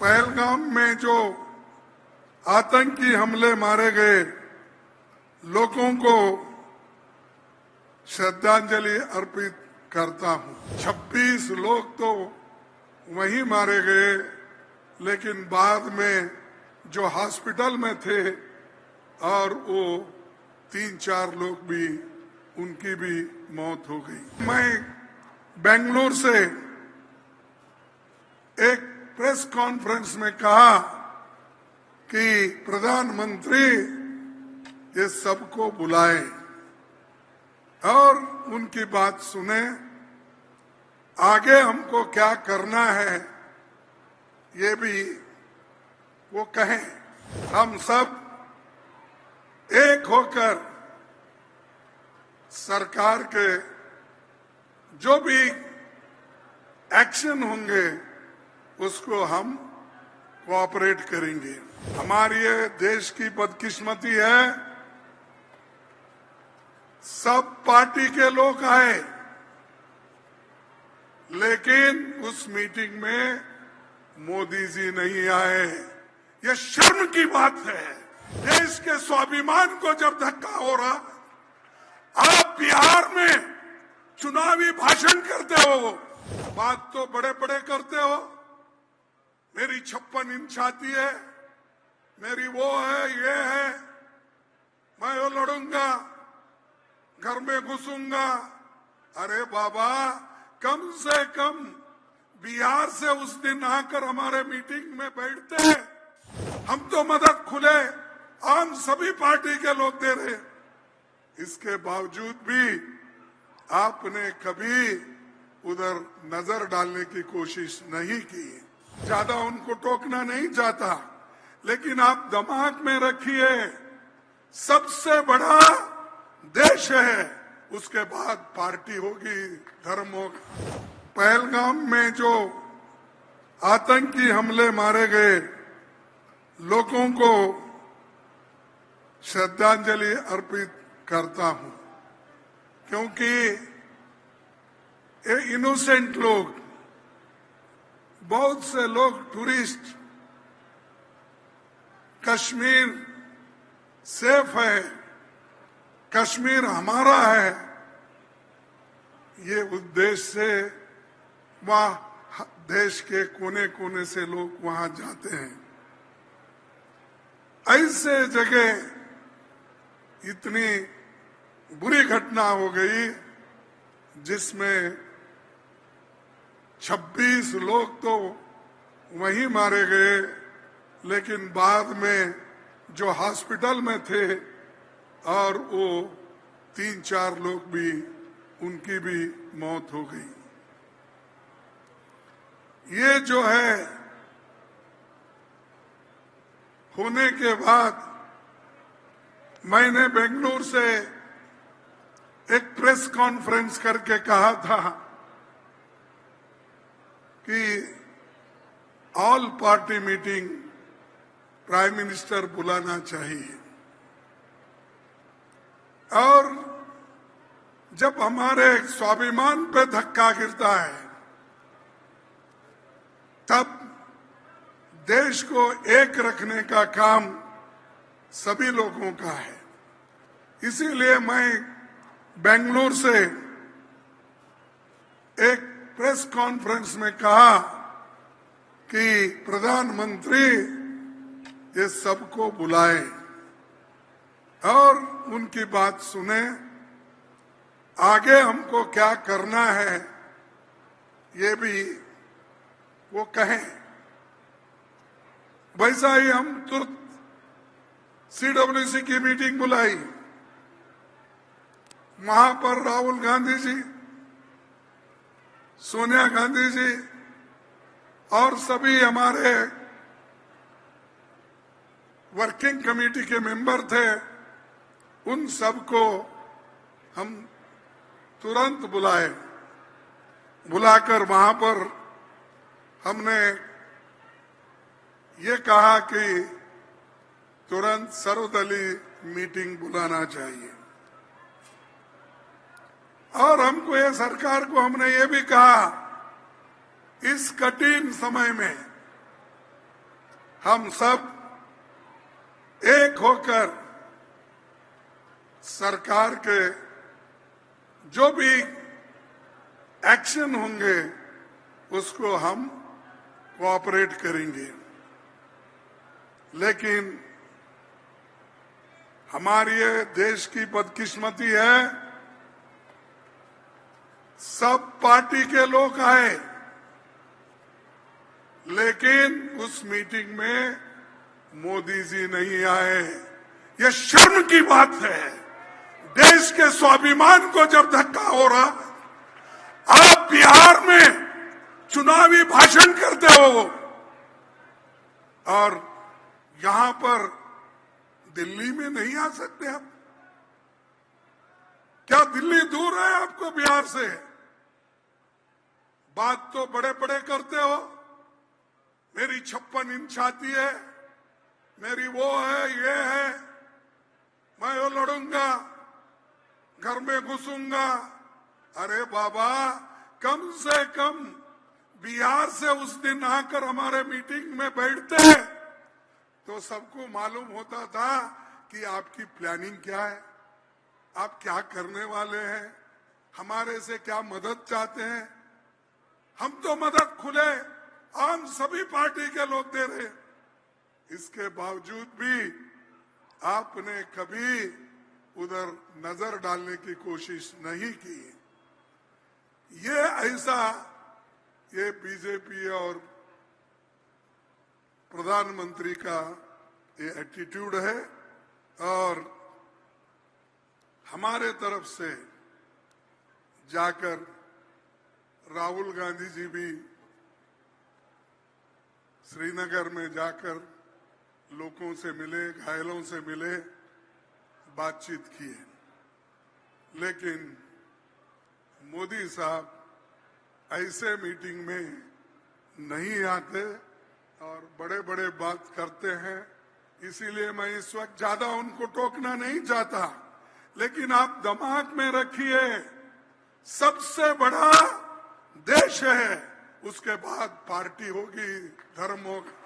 पहलगाम में जो आतंकी हमले मारे गए लोगों को श्रद्धांजलि अर्पित करता हूं। 26 लोग तो वहीं मारे गए, लेकिन बाद में जो हॉस्पिटल में थे और वो 3-4 लोग भी, उनकी भी मौत हो गई। मैं बेंगलुरु से एक प्रेस कॉन्फ्रेंस में कहा कि प्रधानमंत्री ये सबको बुलाए और उनकी बात सुने, आगे हमको क्या करना है ये भी वो कहें। हम सब एक होकर सरकार के जो भी एक्शन होंगे उसको हम कोऑपरेट करेंगे। हमारी ये देश की बदकिस्मती है, सब पार्टी के लोग आए, लेकिन उस मीटिंग में मोदी जी नहीं आए। यह शर्म की बात है। देश के स्वाभिमान को जब धक्का हो रहा, आप बिहार में चुनावी भाषण करते हो, बात तो बड़े बड़े करते हो, मेरी 56 इंच छाती है, मेरी वो है, ये है, मैं वो लड़ूंगा, घर में घुसूंगा। अरे बाबा, कम से कम बिहार से उस दिन आकर हमारे मीटिंग में बैठते हैं। हम तो मदद खुले आम सभी पार्टी के लोग दे रहे, इसके बावजूद भी आपने कभी उधर नजर डालने की कोशिश नहीं की। ज्यादा उनको टोकना नहीं चाहता, लेकिन आप दिमाग में रखिए, सबसे बड़ा देश है, उसके बाद पार्टी होगी, धर्म होगा। पहलगाम में जो आतंकी हमले मारे गए लोगों को श्रद्धांजलि अर्पित करता हूं, क्योंकि ये इनोसेंट लोग, बहुत से लोग टूरिस्ट, कश्मीर सेफ है, कश्मीर हमारा है, ये उद्देश्य से वहां देश के कोने कोने से लोग वहां जाते हैं। ऐसे जगह इतनी बुरी घटना हो गई जिसमें 26 लोग तो वहीं मारे गए, लेकिन बाद में जो हॉस्पिटल में थे और वो 3-4 लोग भी, उनकी भी मौत हो गई। ये जो है होने के बाद मैंने बेंगलुरु से एक प्रेस कॉन्फ्रेंस करके कहा था कि all party meeting prime minister बुलाना चाहिए। और जब हमारे स्वाभिमान पे धक्का गिरता है, तब देश को एक रखने का काम सभी लोगों का है। इसीलिए मैं बेंगलुरु से एक प्रेस कॉन्फ्रेंस में कहा कि प्रधानमंत्री ये सबको बुलाए और उनकी बात सुने, आगे हमको क्या करना है ये भी वो कहें। वैसा ही हम तुरंत CWC की मीटिंग बुलाई। वहां पर राहुल गांधी जी, सोनिया गांधी जी और सभी हमारे वर्किंग कमेटी के मेंबर थे, उन सबको हम तुरंत बुलाए। बुलाकर वहां पर हमने ये कहा कि तुरंत सर्वदलीय मीटिंग बुलाना चाहिए। और हमको ये सरकार को हमने ये भी कहा, इस कठिन समय में हम सब एक होकर सरकार के जो भी एक्शन होंगे उसको हम कोऑपरेट करेंगे। लेकिन हमारी ये देश की बदकिस्मती है, सब पार्टी के लोग आए, लेकिन उस मीटिंग में मोदी जी नहीं आए। यह शर्म की बात है। देश के स्वाभिमान को जब धक्का हो रहा, आप बिहार में चुनावी भाषण करते हो और यहां पर दिल्ली में नहीं आ सकते आप? क्या दिल्ली दूर है आपको बिहार से? बात तो बड़े बड़े करते हो, मेरी 56 इंच छाती है, मेरी वो है, ये है, मैं वो लड़ूंगा, घर में घुसूंगा। अरे बाबा, कम से कम बिहार से उस दिन आकर हमारे मीटिंग में बैठते हैं तो सबको मालूम होता था कि आपकी प्लानिंग क्या है, आप क्या करने वाले हैं, हमारे से क्या मदद चाहते हैं। हम तो मदद खुले आम सभी पार्टी के लोग दे रहे, इसके बावजूद भी आपने कभी उधर नजर डालने की कोशिश नहीं की। ये बीजेपी और प्रधानमंत्री का ये एटीट्यूड है। और हमारे तरफ से जाकर राहुल गांधी जी भी श्रीनगर में जाकर लोगों से मिले, घायलों से मिले, बातचीत किए। लेकिन मोदी साहब ऐसे मीटिंग में नहीं आते और बड़े बड़े बात करते हैं। इसीलिए मैं इस वक्त ज्यादा उनको टोकना नहीं चाहता, लेकिन आप दिमाग में रखिए, सबसे बड़ा देश है, उसके बाद पार्टी होगी, धर्म होगा।